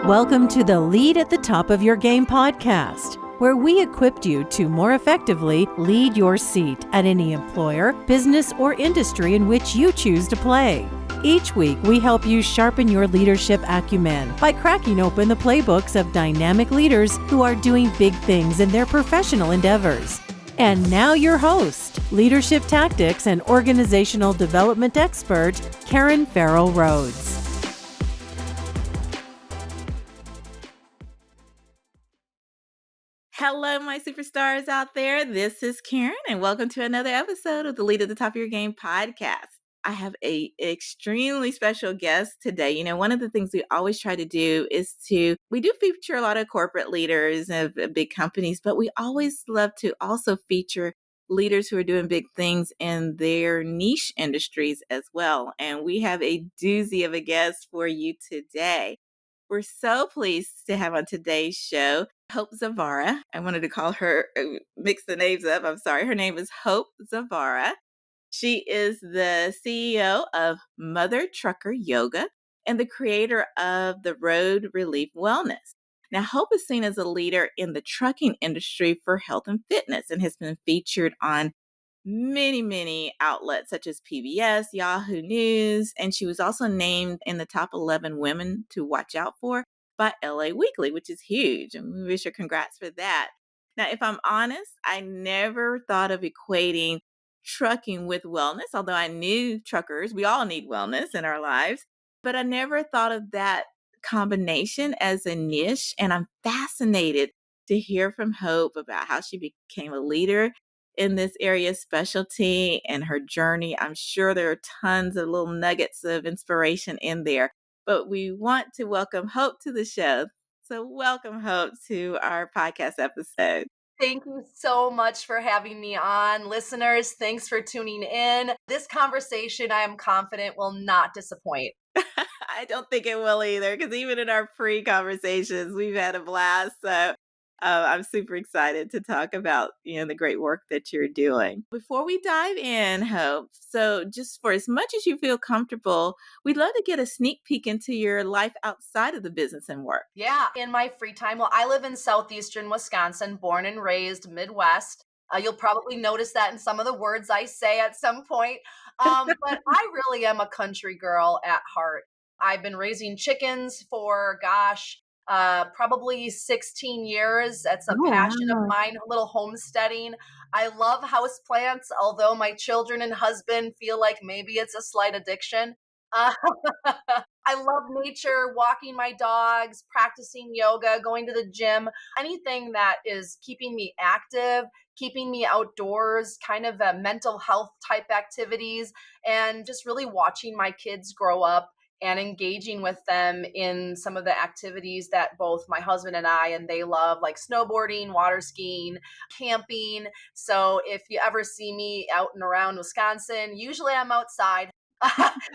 Welcome to the Lead at the Top of Your Game podcast, where we equipped you to more effectively lead your seat at any employer, business, or industry in which you choose to play. Each week, we help you sharpen your leadership acumen by cracking open the playbooks of dynamic leaders who are doing big things in their professional endeavors. And now your host, leadership tactics and organizational development expert, Karen Farrell-Rhodes. Hello, my superstars out there. This is Karen, and welcome to another episode of the Lead at the Top of Your Game podcast. I have a extremely special guest today. You know, one of the things we always try to do is we do feature a lot of corporate leaders of big companies, but we always love to also feature leaders who are doing big things in their niche industries as well. And we have a doozy of a guest for you today. We're so pleased to have on today's show Hope Zvara. I wanted to call her, mix the names up. I'm sorry. Her name is Hope Zvara. She is the CEO of Mother Trucker Yoga and the creator of the Road Relief Wellness. Now, Hope is seen as a leader in the trucking industry for health and fitness and has been featured on many outlets such as PBS, Yahoo News, and she was also named in the top 11 women to watch out for by LA Weekly, which is huge. And we wish her congrats for that. Now, if I'm honest, I never thought of equating trucking with wellness, although I knew truckers, we all need wellness in our lives, but I never thought of that combination as a niche. And I'm fascinated to hear from Hope about how she became a leader in this area of specialty and her journey. I'm sure there are tons of little nuggets of inspiration in there, but we want to welcome Hope to the show. So welcome, Hope, to our podcast episode. Thank you so much for having me on. Listeners, thanks for tuning in. This conversation, I am confident, will not disappoint. I don't think it will either, because even in our pre-conversations, we've had a blast. So I'm super excited to talk about, the great work that you're doing. Before we dive in, Hope, so just for as much as you feel comfortable, we'd love to get a sneak peek into your life outside of the business and work. Yeah, in my free time, well, I live in southeastern Wisconsin, born and raised Midwest. You'll probably notice that in some of the words I say at some point. But I really am a country girl at heart. I've been raising chickens for, probably 16 years. That's a Oh, passion of wow. mine, a little homesteading. I love houseplants, although my children and husband feel like maybe it's a slight addiction. Uh, I love nature, walking my dogs, practicing yoga, going to the gym, anything that is keeping me active, keeping me outdoors, kind of mental health type activities, and just really watching my kids grow up and engaging with them in some of the activities that both my husband and they love, like snowboarding, water skiing, camping. So if you ever see me out and around Wisconsin, usually I'm outside.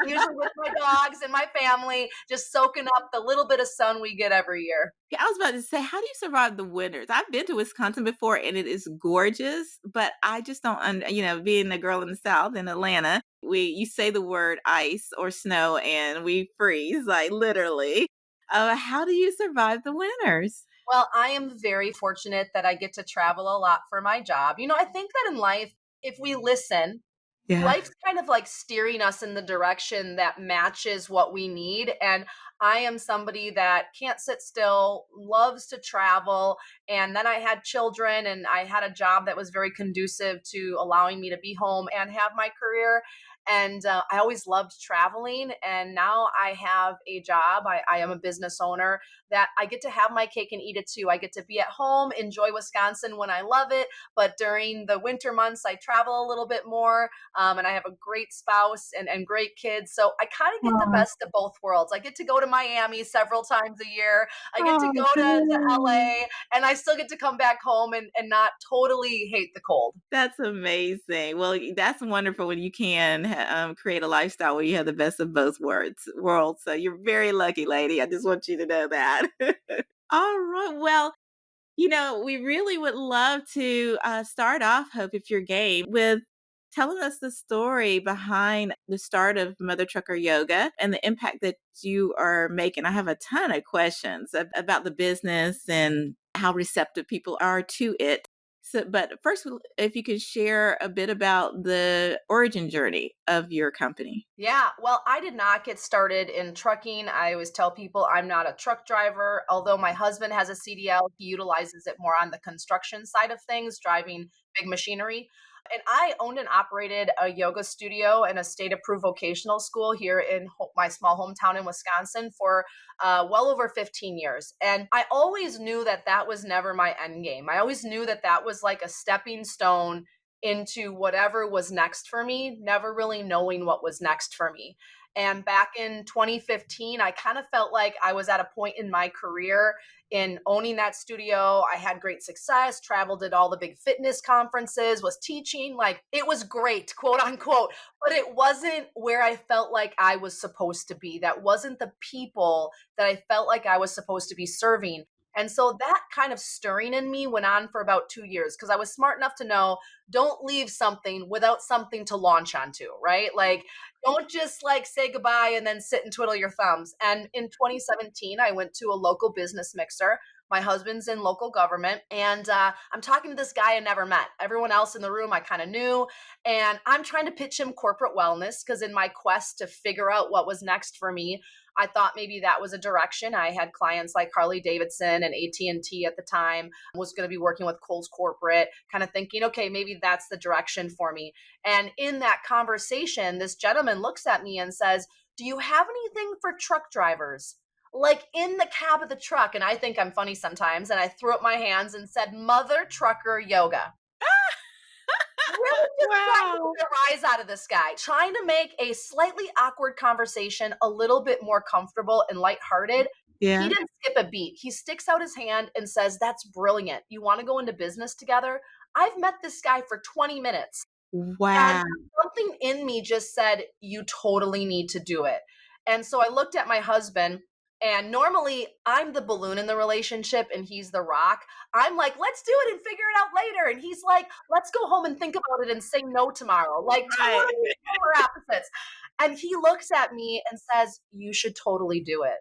Usually with my dogs and my family, just soaking up the little bit of sun we get every year. Yeah, I was about to say, how do you survive the winters? I've been to Wisconsin before and it is gorgeous, but I just don't, being a girl in the South in Atlanta, you say the word ice or snow and we freeze, like literally. How do you survive the winters? Well, I am very fortunate that I get to travel a lot for my job. I think that in life, if we listen, Yeah. life's kind of like steering us in the direction that matches what we need. And I am somebody that can't sit still, loves to travel. And then I had children and I had a job that was very conducive to allowing me to be home and have my career. And I always loved traveling. And now I have a job. I am a business owner that I get to have my cake and eat it too. I get to be at home, enjoy Wisconsin when I love it. But during the winter months, I travel a little bit more. And I have a great spouse and great kids. So I kind of get the best of both worlds. I get to go to Miami several times a year. I get to Oh, go to LA, and I still get to come back home and not totally hate the cold. that's amazing. Well, that's wonderful when you can create a lifestyle where you have the best of both worlds. So you're very lucky, lady. I just want you to know that. All right. Well, we really would love to start off, Hope, if you're game, with telling us the story behind the start of Mother Trucker Yoga and the impact that you are making. I have a ton of questions about the business and how receptive people are to it. So, but first, if you could share a bit about the origin journey of your company. Yeah, well, I did not get started in trucking. I always tell people I'm not a truck driver. Although my husband has a CDL, he utilizes it more on the construction side of things, driving big machinery. And I owned and operated a yoga studio and a state approved vocational school here in my small hometown in Wisconsin for well over 15 years. And I always knew that that was never my end game. I always knew that that was like a stepping stone into whatever was next for me, never really knowing what was next for me. And back in 2015, I kind of felt like I was at a point in my career in owning that studio. I had great success, traveled at all the big fitness conferences, was teaching. Like it was great, quote unquote, but it wasn't where I felt like I was supposed to be. That wasn't the people that I felt like I was supposed to be serving. And so that kind of stirring in me went on for about 2 years because I was smart enough to know don't leave something without something to launch onto, right? Like, don't just like say goodbye and then sit and twiddle your thumbs. And in 2017, I went to a local business mixer. My husband's in local government, and I'm talking to this guy I never met. Everyone else in the room I kind of knew, and I'm trying to pitch him corporate wellness because in my quest to figure out what was next for me, I thought maybe that was a direction. I had clients like Harley Davidson and AT&T at the time, was going to be working with Kohl's corporate, kind of thinking, okay, maybe that's the direction for me. And in that conversation, this gentleman looks at me and says, "Do you have anything for truck drivers?" Like in the cab of the truck. And I think I'm funny sometimes. And I threw up my hands and said, "Mother Trucker Yoga." Really just trying to Wow. get a rise out of this guy, trying to make a slightly awkward conversation a little bit more comfortable and lighthearted. He Yeah. didn't skip a beat. He sticks out his hand and says, "That's brilliant. You want to go into business together?" I've met this guy for 20 minutes. And Wow. something in me just said, "You totally need to do it." And so I looked at my husband, and normally I'm the balloon in the relationship and he's the rock. I'm like, "Let's do it and figure it out later." And he's like, "Let's go home and think about it and say no tomorrow." Like Right. totally polar opposites. And he looks at me and says, "You should totally do it."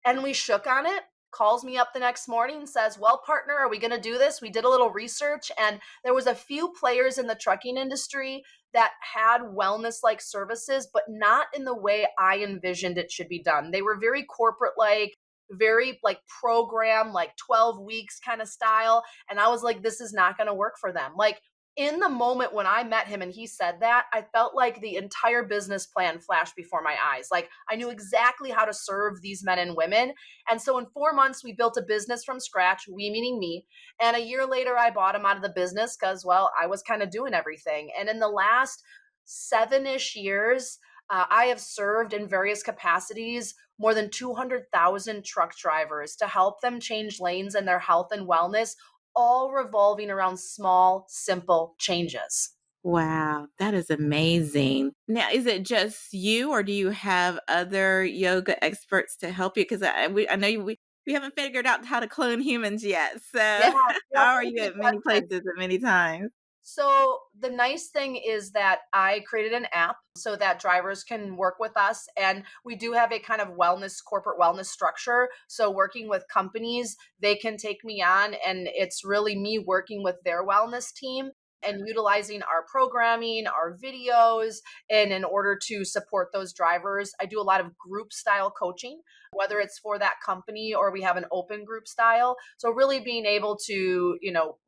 And we shook on it, calls me up the next morning and says, "Well, partner, are we going to do this?" We did a little research, and there was a few players in the trucking industry that had wellness like services, but not in the way I envisioned it should be done. They were very corporate like, very like program, like 12 weeks kind of style. And I was like, this is not going to work for them. Like in the moment when I met him and he said that, I felt like the entire business plan flashed before my eyes. Like I knew exactly how to serve these men and women. And so in 4 months, we built a business from scratch, we meaning me. And a year later, I bought him out of the business because, well, I was kind of doing everything. And in the last 7-ish years, I have served in various capacities more than 200,000 truck drivers to help them change lanes in their health and wellness, all revolving around small, simple changes. Wow, that is amazing. Now, is it just you, or do you have other yoga experts to help you? Because I know we haven't figured out how to clone humans yet. So, Yeah, yeah, how are very you good at many question. places at many times? So the nice thing is that I created an app so that drivers can work with us. And we do have a kind of wellness, corporate wellness structure. So working with companies, they can take me on and it's really me working with their wellness team and utilizing our programming, our videos, and in order to support those drivers. I do a lot of group style coaching, whether it's for that company or we have an open group style. So really being able to,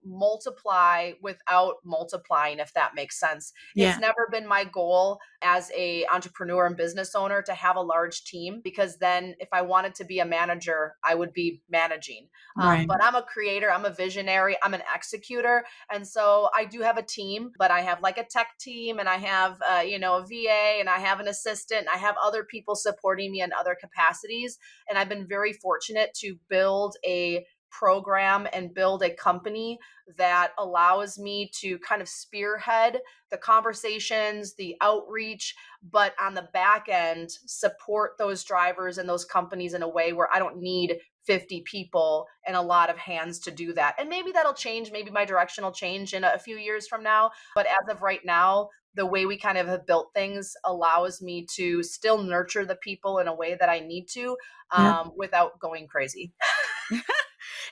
multiply without multiplying, if that makes sense. It's Yeah, never been my goal as a entrepreneur and business owner to have a large team because then if I wanted to be a manager, I would be managing. right. But I'm a creator, I'm a visionary, I'm an executor. And so I do have a team, but I have like a tech team and I have, a VA and I have an assistant and I have other people supporting me in other capacities. And I've been very fortunate to build a program and build a company that allows me to kind of spearhead the conversations, the outreach, but on the back end, support those drivers and those companies in a way where I don't need 50 people and a lot of hands to do that. And maybe that'll change. Maybe my direction will change in a few years from now. But as of right now, the way we kind of have built things allows me to still nurture the people in a way that I need to, Yeah. without going crazy.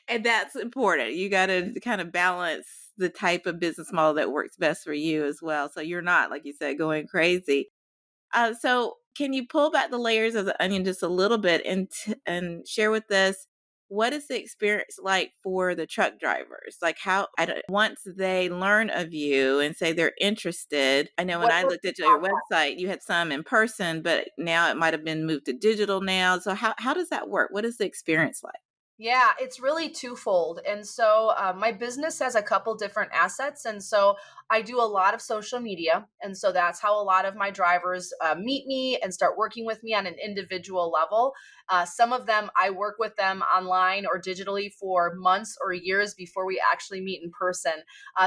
And that's important. You got to kind of balance the type of business model that works best for you as well. So you're not, like you said, going crazy. So can you pull back the layers of the onion just a little bit and share with us what is the experience like for the truck drivers? Like how once they learn of you and say they're interested. I know when What I was looked the at your process? website, you had some in person, but now it might have been moved to digital now. So how does that work? What is the experience like? Yeah, it's really twofold. And so my business has a couple different assets. And so I do a lot of social media. And so that's how a lot of my drivers meet me and start working with me on an individual level. Some of them, I work with them online or digitally for months or years before we actually meet in person.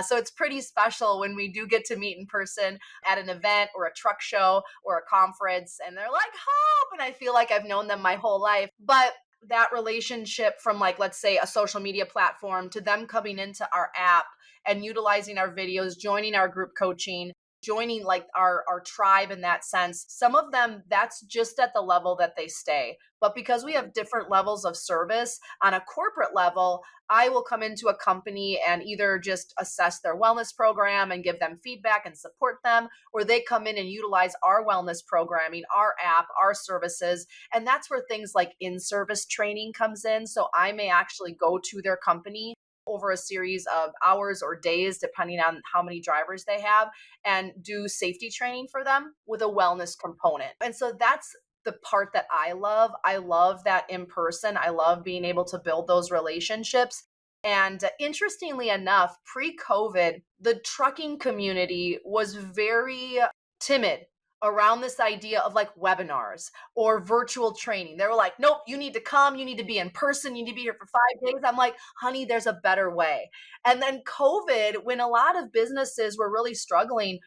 So it's pretty special when we do get to meet in person at an event or a truck show or a conference. And they're like, Hope. And I feel like I've known them my whole life. But that relationship from, like, let's say a social media platform to them coming into our app and utilizing our videos, joining our group coaching, joining like our tribe in that sense. Some of them, that's just at the level that they stay. But because we have different levels of service on a corporate level, I will come into a company and either just assess their wellness program and give them feedback and support them, or they come in and utilize our wellness programming, our app, our services. And that's where things like in-service training comes in. So I may actually go to their company over a series of hours or days, depending on how many drivers they have, and do safety training for them with a wellness component. And so that's the part that I love. I love that in person. I love being able to build those relationships. And interestingly enough, pre COVID, the trucking community was very timid around this idea of like webinars or virtual training. They were like, nope, you need to come, you need to be in person, you need to be here for 5 days. I'm like, honey, there's a better way. And then COVID, when a lot of businesses were really struggling,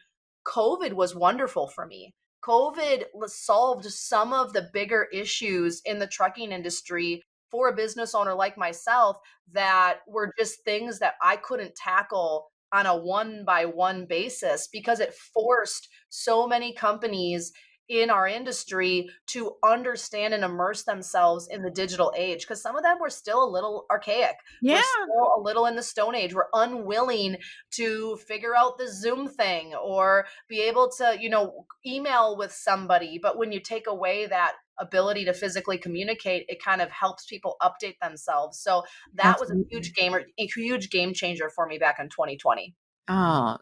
COVID was wonderful for me. COVID solved some of the bigger issues in the trucking industry for a business owner like myself that were just things that I couldn't tackle on a one by one basis, because it forced so many companies in our industry to understand and immerse themselves in the digital age, because some of them were still a little archaic. Yeah. We're still a little in the stone age. We're unwilling to figure out the Zoom thing or be able to, email with somebody. But when you take away that ability to physically communicate, it kind of helps people update themselves. So that was Absolutely. a huge game changer for me back in 2020. Oh,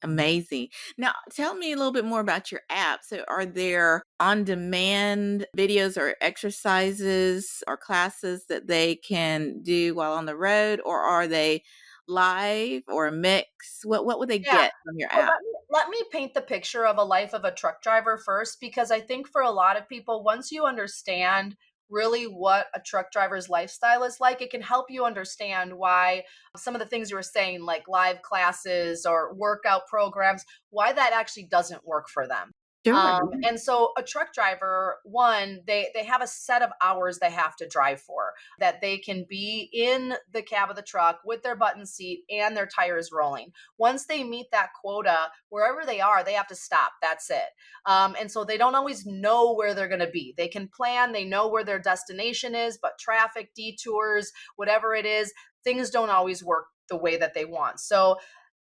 amazing. Now, tell me a little bit more about your app. So, are there on demand videos or exercises or classes that they can do while on the road, or are they live or a mix? What would they Yeah. get from your Well, app? let me paint the picture of a life of a truck driver first, because I think for a lot of people, once you understand really what a truck driver's lifestyle is like, it can help you understand why some of the things you were saying, like live classes or workout programs, why that actually doesn't work for them. Sure. And so a truck driver, one, they have a set of hours they have to drive for, that they can be in the cab of the truck with their button seat and their tires rolling. Once they meet that quota, wherever they are, they have to stop. That's it. And so they don't always know where they're going to be. They can plan, they know where their destination is, but traffic, detours, whatever it is, things don't always work the way that they want. So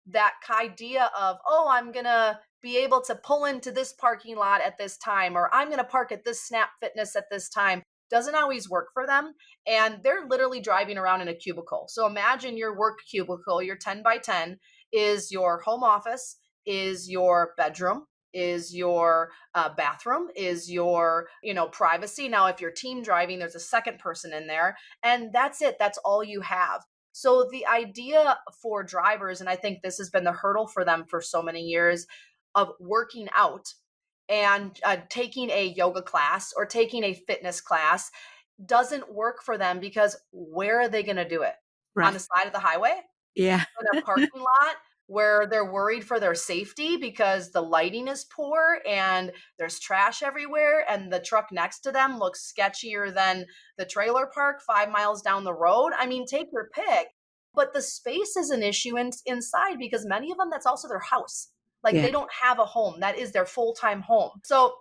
that idea of, oh, I'm going to be able to pull into this parking lot at this time, or I'm going to park at this Snap Fitness at this time, doesn't always work for them. And they're literally driving around in a cubicle. So imagine your work cubicle, your 10 by 10 is your home office, is your bedroom, is your bathroom, is your privacy. Now if you're team driving, there's a second person in there, and that's it. That's all you have. So the idea for drivers, and I think this has been the hurdle for them for so many years, of working out and taking a yoga class or taking a fitness class doesn't work for them, because where are they going to do it? on the Right. side of the highway Yeah. in a parking lot where they're worried for their safety because the lighting is poor and there's trash everywhere and the truck next to them looks sketchier than the trailer park 5 miles down the road. I mean, take your pick. But the space is an issue inside because many of them, that's also their house. Like Yeah. they don't have a home, that is their full time home. So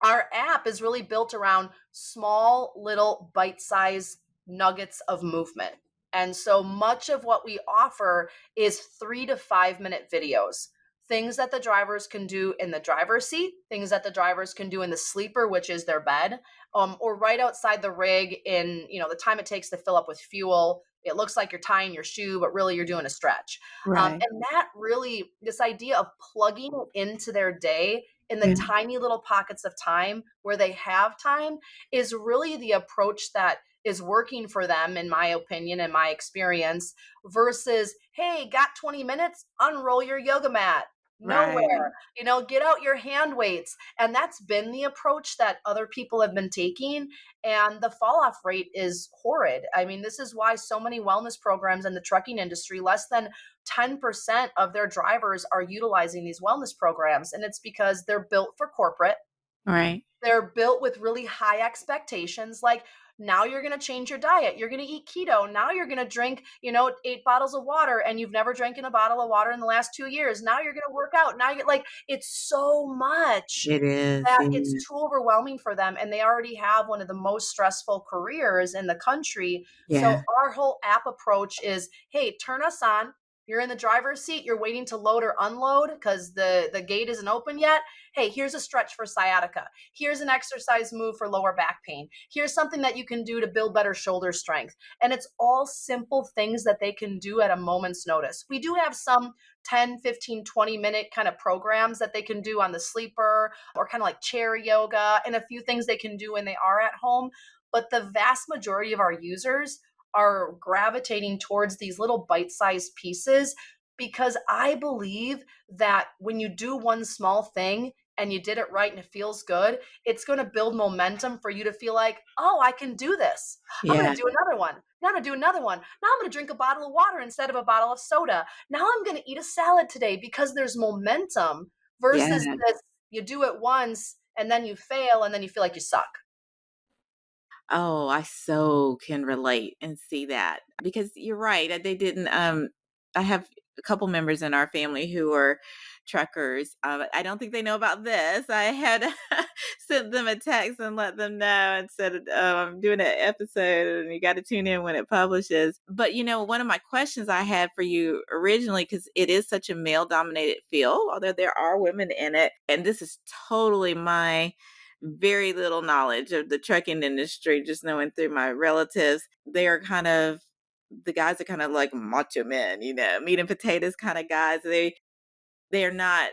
our app is really built around small little bite-sized nuggets of movement. And so much of what we offer is 3 to 5 minute videos. Things that the drivers can do in the driver's seat, things that the drivers can do in the sleeper, which is their bed, or right outside the rig in, the time it takes to fill up with fuel. It looks like you're tying your shoe, but really you're doing a stretch. Right. And that really, this idea of plugging it into their day in the Yeah. tiny little pockets of time where they have time is really the approach that is working for them, in my opinion and my experience, versus, hey, got 20 minutes? Unroll your yoga mat. Right. Nowhere. Get out your hand weights. And that's been the approach that other people have been taking. And the fall off rate is horrid. I mean, this is why so many wellness programs in the trucking industry, less than 10% of their drivers are utilizing these wellness programs. And it's because they're built for corporate. Right. They're built with really high expectations. Like, now you're going to change your diet. You're going to eat keto. Now you're going to drink, 8 bottles of water and you've never drank in a bottle of water in the last 2 years. Now you're going to work out. Now you're like, it's so much It is. that it's Yeah. too overwhelming for them, and they already have one of the most stressful careers in the country. So Yeah. our whole app approach is, hey, turn us on. You're in the driver's seat, you're waiting to load or unload because the gate isn't open yet. Hey, here's a stretch for sciatica. Here's an exercise move for lower back pain. Here's something that you can do to build better shoulder strength. And it's all simple things that they can do at a moment's notice. We do have some 10, 15, 20-minute kind of programs that they can do on the sleeper, or kind of like chair yoga, and a few things they can do when they are at home. But the vast majority of our users are gravitating towards these little bite-sized pieces, because I believe that when you do one small thing and you did it right and it feels good, it's going to build momentum for you to feel like, oh, I can do this. I'm going Yeah. to do another one. Now I'm going to do another one. Now I'm going to drink a bottle of water instead of a bottle of soda. Now I'm going to eat a salad today, because there's momentum versus Yeah. this, you do it once and then you fail and then you feel like you suck. Oh, I so can relate and see that because you're right. They didn't. I have a couple members in our family who are truckers. I don't think they know about this. I had sent them a text and let them know and said, I'm doing an episode and you got to tune in when it publishes. But, one of my questions I had for you originally, because it is such a male dominated field, although there are women in it, and this is totally my very little knowledge of the trucking industry, just knowing through my relatives. They are the guys are kind of like macho men, meat and potatoes kind of guys. They're not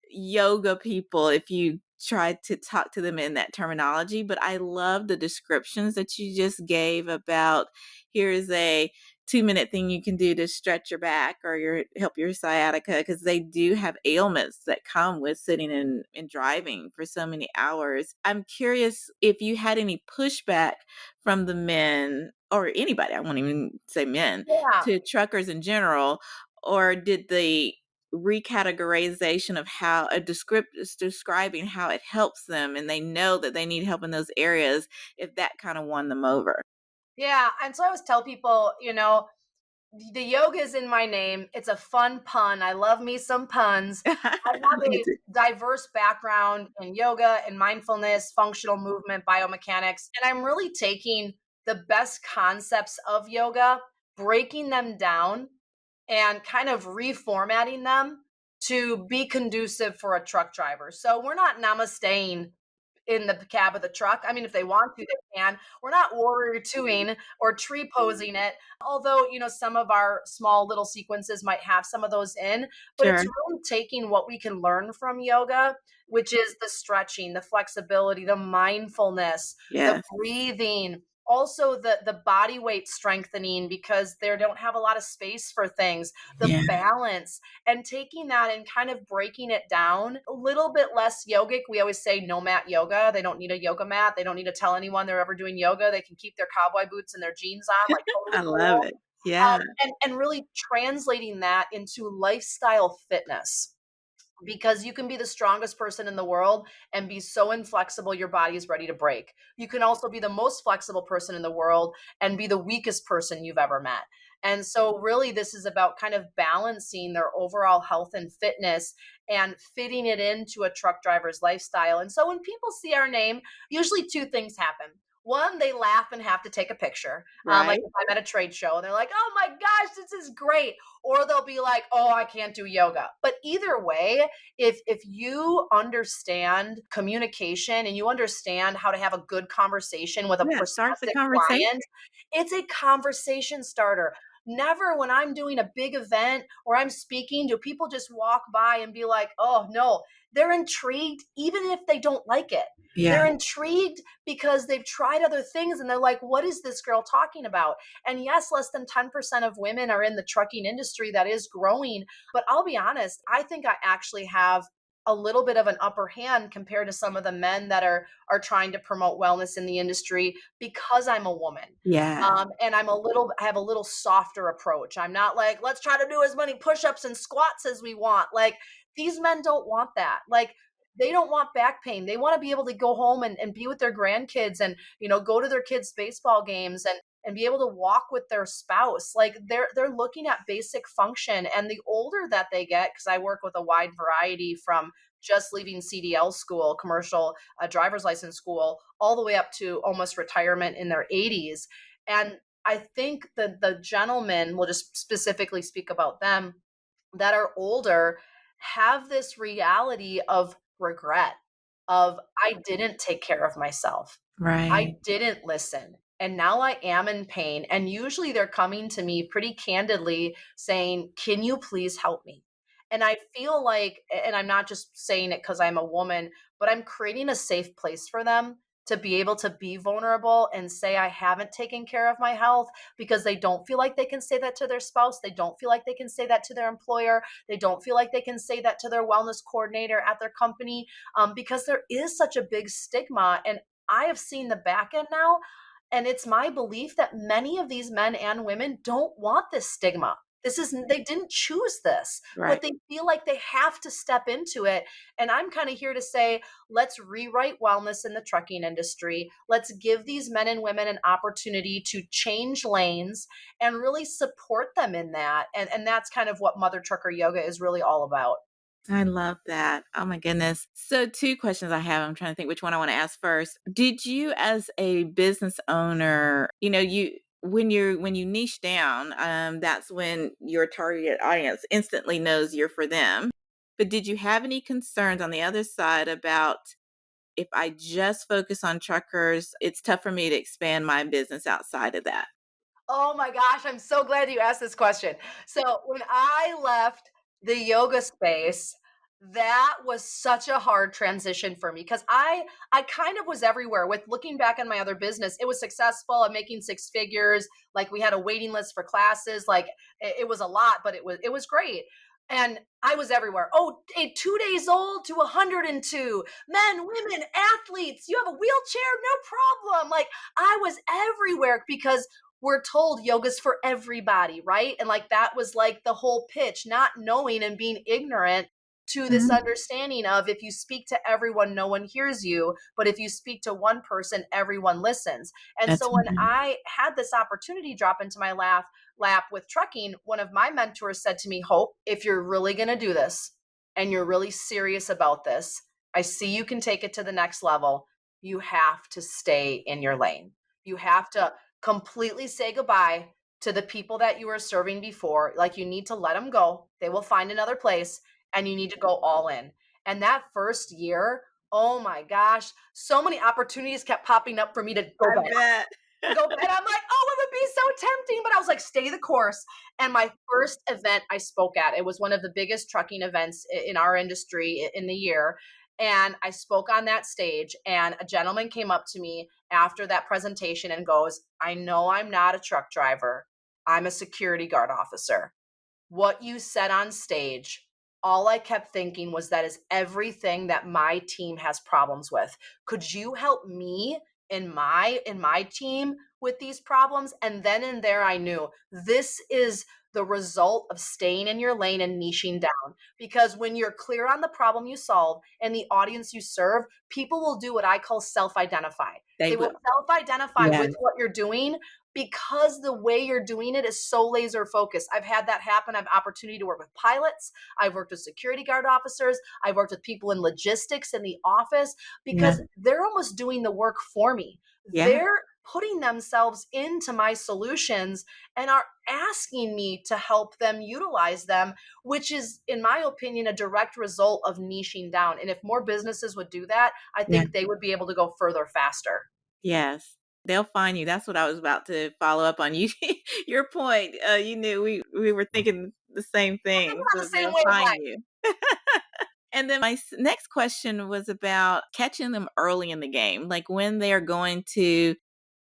yoga people if you try to talk to them in that terminology, but I love the descriptions that you just gave about here's a 2-minute thing you can do to stretch your back or help your sciatica, because they do have ailments that come with sitting and driving for so many hours. I'm curious if you had any pushback from the men or anybody, I won't even say men, Yeah. to truckers in general, or did the recategorization of how a descript is describing how it helps them and they know that they need help in those areas, if that kind of won them over? Yeah. And so I always tell people, the yoga is in my name. It's a fun pun. I love me some puns. I have Me a too. diverse background in yoga and mindfulness, functional movement, biomechanics, and I'm really taking the best concepts of yoga, breaking them down, and kind of reformatting them to be conducive for a truck driver. So we're not namasteing in the cab of the truck. I mean, if they want to, they can. We're not warrior twoing or tree posing it. Although, some of our small little sequences might have some of those in, but it's Sure. really taking what we can learn from yoga, which is the stretching, the flexibility, the mindfulness, the Yes. breathing, also the body weight strengthening because they don't have a lot of space for things, the Yeah. balance, and taking that and kind of breaking it down a little bit less yogic. We always say no mat yoga. They don't need a yoga mat. They don't need to tell anyone they're ever doing yoga. They can keep their cowboy boots and their jeans on, like I totally love cool. it. Yeah. And really translating that into lifestyle fitness, because you can be the strongest person in the world and be so inflexible your body is ready to break. You can also be the most flexible person in the world and be the weakest person you've ever met. And so really this is about kind of balancing their overall health and fitness and fitting it into a truck driver's lifestyle. And so when people see our name, usually two things happen. One, they laugh and have to take a picture. Like Right. if I'm at a trade show and they're like, oh my gosh, this is great. Or they'll be like, oh, I can't do yoga. But either way, if you understand communication and you understand how to have a good conversation with a Yeah. Start the prospective conversation. client, it's a conversation starter. Never when I'm doing a big event or I'm speaking, do people just walk by and be like, oh no, they're intrigued even if they don't like it. Yeah. They're intrigued because they've tried other things and they're like, what is this girl talking about? And yes, less than 10% of women are in the trucking industry that is growing. But I'll be honest, I think I actually have a little bit of an upper hand compared to some of the men that are trying to promote wellness in the industry because I'm a woman. Yeah. And I have a little softer approach. I'm not like, let's try to do as many push-ups and squats as we want. Like these men don't want that. Like they don't want back pain. They want to be able to go home and be with their grandkids and, go to their kids' baseball games and be able to walk with their spouse. Like they're looking at basic function. And the older that they get, because I work with a wide variety from just leaving CDL school, commercial driver's license school, all the way up to almost retirement in their 80s. And I think the gentlemen, will just specifically speak about them, that are older have this reality of regret of I didn't take care of myself. I Right. didn't listen. And now I am in pain. And usually they're coming to me pretty candidly saying, can you please help me? And I feel like, and I'm not just saying it because I'm a woman, but I'm creating a safe place for them to be able to be vulnerable and say, I haven't taken care of my health, because they don't feel like they can say that to their spouse. They don't feel like they can say that to their employer. They don't feel like they can say that to their wellness coordinator at their company, because there is such a big stigma. And I have seen the back end now, and it's my belief that many of these men and women don't want this stigma. They didn't choose this, Right. but they feel like they have to step into it. And I'm kind of here to say, let's rewrite wellness in the trucking industry. Let's give these men and women an opportunity to change lanes and really support them in that. And that's kind of what Mother Trucker Yoga is really all about. I love that. Oh my goodness. So two questions I have. I'm trying to think which one I want to ask first. Did you as a business owner, you when you niche down, that's when your target audience instantly knows you're for them. But did you have any concerns on the other side about if I just focus on truckers, it's tough for me to expand my business outside of that? Oh my gosh, I'm so glad you asked this question. So, when I left the yoga space, that was such a hard transition for me because I kind of was everywhere. With looking back on my other business, it was successful. I'm making six figures. Like we had a waiting list for classes. Like it was a lot, but it was great. And I was everywhere. Oh, 2 days old to 102 men, women, athletes. You have a wheelchair? No problem. Like I was everywhere because we're told yoga's for everybody, right? And like that was like the whole pitch, not knowing and being ignorant to this Mhm. understanding of if you speak to everyone, no one hears you. But if you speak to one person, everyone listens. And That's so when I had this opportunity drop into my lap with trucking, one of my mentors said to me, Hope, if you're really going to do this and you're really serious about this, I see you can take it to the next level. You have to stay in your lane. You have to completely say goodbye to the people that you were serving before. Like you need to let them go. They will find another place and you need to go all in. And that first year, oh my gosh, so many opportunities kept popping up for me to go I back. bet. Go back. And I'm like, oh, it would be so tempting. But I was like, stay the course. And my first event I spoke at, it was one of the biggest trucking events in our industry in the year. And I spoke on that stage, and a gentleman came up to me after that presentation and goes, I know I'm not a truck driver. I'm a security guard officer. What you said on stage, all I kept thinking was that is everything that my team has problems with. Could you help me in my team with these problems. And then and there I knew this is the result of staying in your lane and niching down. Because when you're clear on the problem you solve and the audience you serve, people will do what I call self-identify. They They will will. self-identify Yes. with what you're doing because the way you're doing it is so laser focused. I've had that happen. I've opportunity to work with pilots. I've worked with security guard officers. I've worked with people in logistics in the office Yeah. because they're almost doing the work for me. Yeah. They're putting themselves into my solutions and are asking me to help them utilize them, which is, in my opinion, a direct result of niching down. And if more businesses would do that, I Yeah. think they would be able to go further faster. Yes. They'll find you. That's what I was about to follow up on. You, your point. You knew we were thinking the same I think thing. we're on So the same they'll find wavelength. you. And then my next question was about catching them early in the game, like when they're going to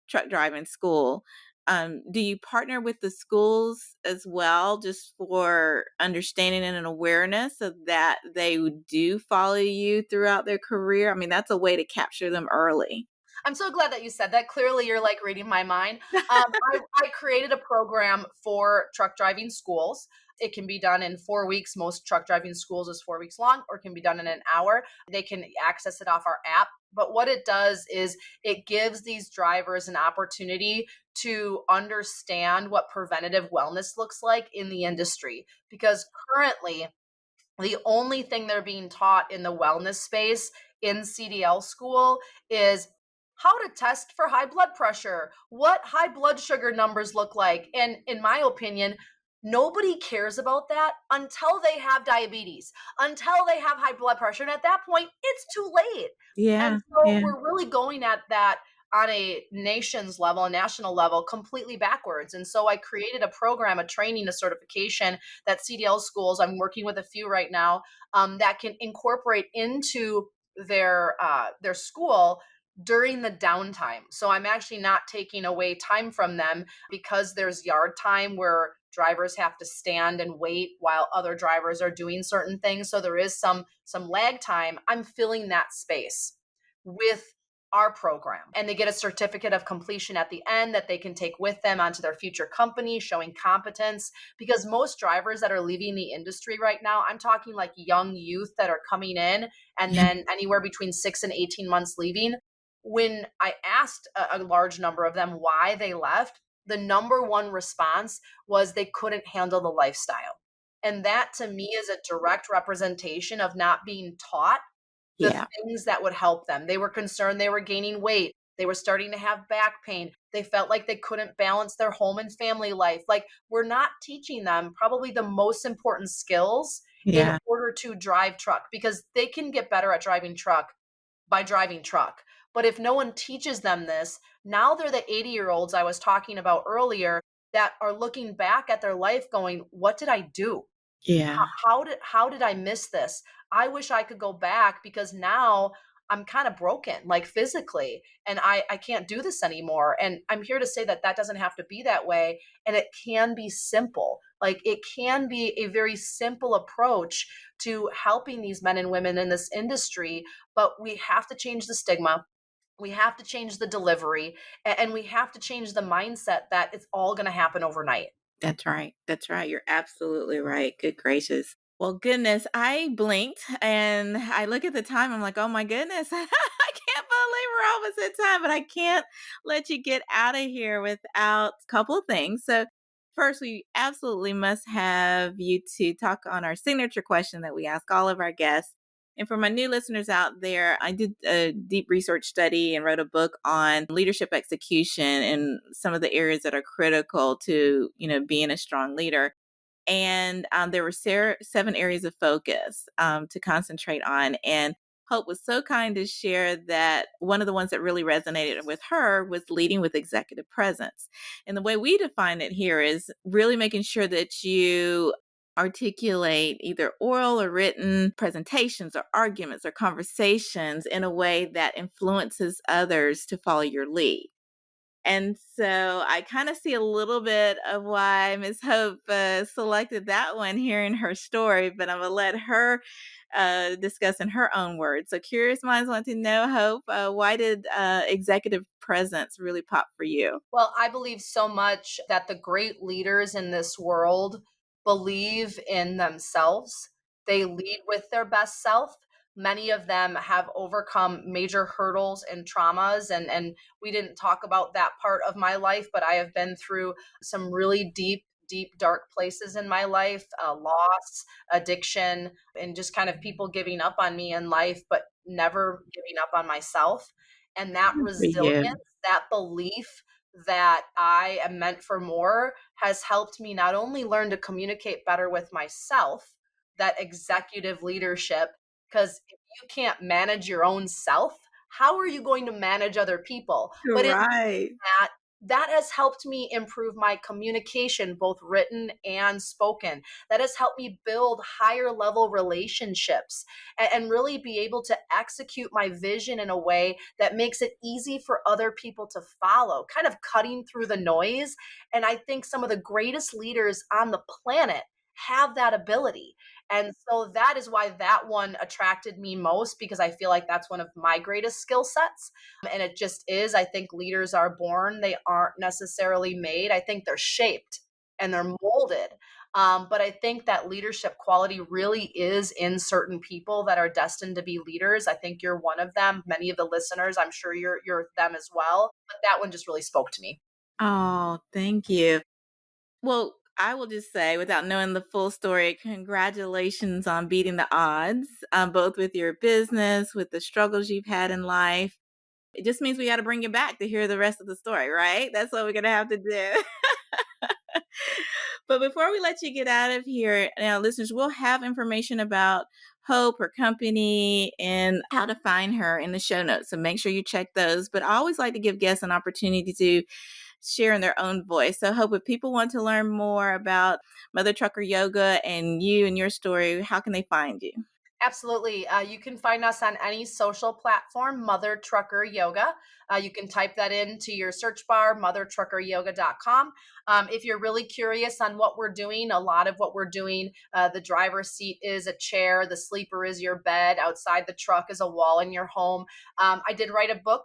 truck driving school. Do you partner with the schools as well, just for understanding and an awareness of that they do follow you throughout their career? I mean, that's a way to capture them early. I'm so glad that you said that. Clearly, you're like reading my mind. I created a program for truck driving schools. It can be done in 4 weeks. Most truck driving schools is 4 weeks long, or it can be done in an hour. They can access it off our app. But what it does is it gives these drivers an opportunity to understand what preventative wellness looks like in the industry. Because currently, the only thing they're being taught in the wellness space in CDL school is how to test for high blood pressure, what high blood sugar numbers look like. And in my opinion, nobody cares about that until they have diabetes, until they have high blood pressure. And at that point, it's too late. Yeah. And so Yeah. we're really going at that on a nation's level, a national level, completely backwards. And so I created a program, a training, a certification that CDL schools, I'm working with a few right now, that can incorporate into their school during the downtime. So I'm actually not taking away time from them because there's yard time where drivers have to stand and wait while other drivers are doing certain things. So there is some lag time. I'm filling that space with our program, and they get a certificate of completion at the end that they can take with them onto their future company, showing competence. Because most drivers that are leaving the industry right now, I'm talking like young youth that are coming in and Yeah. then anywhere between 6 and 18 months leaving. When I asked a large number of them why they left, the number one response was they couldn't handle the lifestyle. And that to me is a direct representation of not being taught the Yeah. things that would help them. They were concerned they were gaining weight. They were starting to have back pain. They felt like they couldn't balance their home and family life. Like, we're not teaching them probably the most important skills in Yeah. order to drive truck, because they can get better at driving truck by driving truck. But if no one teaches them this, now they're the 80-year-olds I was talking about earlier that are looking back at their life going, what did I do? Yeah. How did I miss this? I wish I could go back because now I'm kind of broken, like physically, and I can't do this anymore. And I'm here to say that that doesn't have to be that way, and it can be simple. Like, it can be a very simple approach to helping these men and women in this industry, but we have to change the stigma. We have to change the delivery, and we have to change the mindset that it's all going to happen overnight. That's right. That's right. You're absolutely right. Good gracious. Well, goodness, I blinked and I look at the time. I'm like, oh my goodness, I can't believe we're almost at time, but I can't let you get out of here without a couple of things. So, first, we absolutely must have you to talk on our signature question that we ask all of our guests. And for my new listeners out there, I did a deep research study and wrote a book on leadership execution and some of the areas that are critical to, being a strong leader. And there were 7 areas of focus to concentrate on. And Hope was so kind to share that one of the ones that really resonated with her was leading with executive presence. And the way we define it here is really making sure that you articulate either oral or written presentations or arguments or conversations in a way that influences others to follow your lead. And so I kind of see a little bit of why Miss Hope selected that one here in her story, but I'm going to let her discuss in her own words. So curious minds want to know, Hope, why did executive presence really pop for you? Well, I believe so much that the great leaders in this world believe in themselves. They lead with their best self. Many of them have overcome major hurdles and traumas. And we didn't talk about that part of my life, but I have been through some really deep, dark places in my life, loss, addiction, and just kind of people giving up on me in life, but never giving up on myself. And that Good for you. resilience, that belief that I am meant for more has helped me not only learn to communicate better with myself, that executive leadership, because if you can't manage your own self, how are you going to manage other people? But in Right. that that has helped me improve my communication, both written and spoken. That has helped me build higher level relationships and really be able to execute my vision in a way that makes it easy for other people to follow, kind of cutting through the noise. And I think some of the greatest leaders on the planet have that ability. And so that is why that one attracted me most, because I feel like that's one of my greatest skill sets. And it just is. I think leaders are born, they aren't necessarily made. I think they're shaped and they're molded. But I think that leadership quality really is in certain people that are destined to be leaders. I think you're one of them. Many of the listeners, I'm sure you're them as well. But that one just really spoke to me. Oh, thank you. Well, I will just say, without knowing the full story, congratulations on beating the odds, both with your business, with the struggles you've had in life. It just means we got to bring you back to hear the rest of the story, right? That's what we're going to have to do. But before we let you get out of here, now, listeners, we'll have information about Hope, her company, and how to find her in the show notes. So make sure you check those. But I always like to give guests an opportunity to share in their own voice. So, Hope, if people want to learn more about Mother Trucker Yoga and you and your story, how can they find you? Absolutely. You can find us on any social platform, Mother Trucker Yoga. You can type that into your search bar, mothertruckeryoga.com. If you're really curious on what we're doing, a lot of what we're doing, the driver's seat is a chair, the sleeper is your bed, outside the truck is a wall in your home. I did write a book,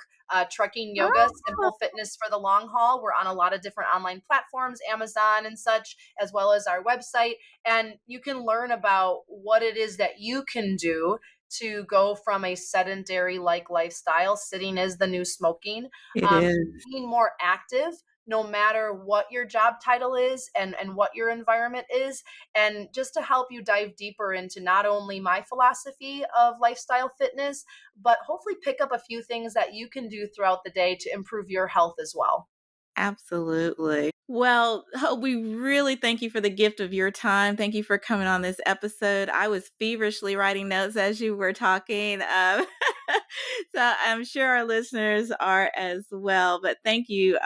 Trucking Yoga, Oh, Simple Fitness for the Long Haul. We're on a lot of different online platforms, Amazon and such, as well as our website. And you can learn about what it is that you can do to go from a sedentary like lifestyle, sitting is the new smoking, it is. being more active no matter what your job title is and what your environment is. And just to help you dive deeper into not only my philosophy of lifestyle fitness, but hopefully pick up a few things that you can do throughout the day to improve your health as well. Absolutely. Well, Hope, we really thank you for the gift of your time. Thank you for coming on this episode. I was feverishly writing notes as you were talking. So I'm sure our listeners are as well. But thank you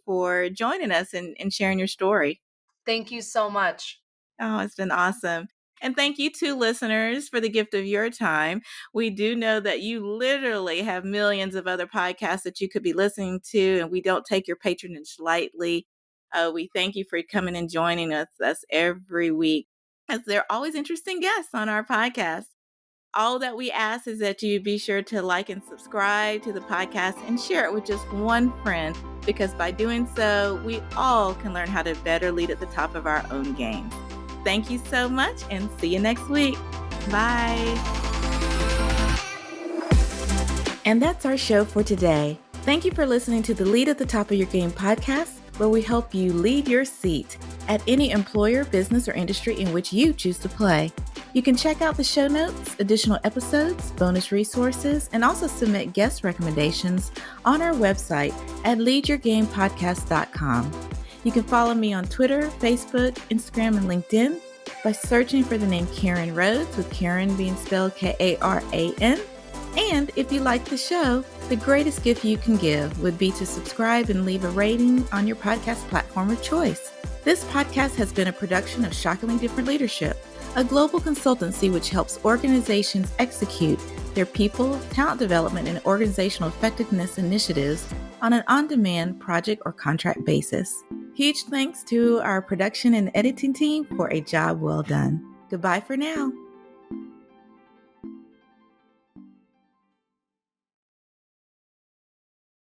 for joining us and sharing your story. Thank you so much. Oh, it's been awesome. And thank you to listeners for the gift of your time. We do know that you literally have millions of other podcasts that you could be listening to, and we don't take your patronage lightly. We thank you for coming and joining us every week, as there are always interesting guests on our podcast. All that we ask is that you be sure to like and subscribe to the podcast and share it with just one friend, because by doing so, we all can learn how to better lead at the top of our own games. Thank you so much and see you next week. Bye. And that's our show for today. Thank you for listening to the Lead at the Top of Your Game podcast, where we help you lead your seat at any employer, business, or industry in which you choose to play. You can check out the show notes, additional episodes, bonus resources, and also submit guest recommendations on our website at leadyourgamepodcast.com. You can follow me on Twitter, Facebook, Instagram, and LinkedIn by searching for the name Karen Rhodes, with Karen being spelled Karan. And if you like the show, the greatest gift you can give would be to subscribe and leave a rating on your podcast platform of choice. This podcast has been a production of Shockingly Different Leadership, a global consultancy which helps organizations execute their people, talent development, and organizational effectiveness initiatives on an on-demand project or contract basis. Huge thanks to our production and editing team for a job well done. Goodbye for now.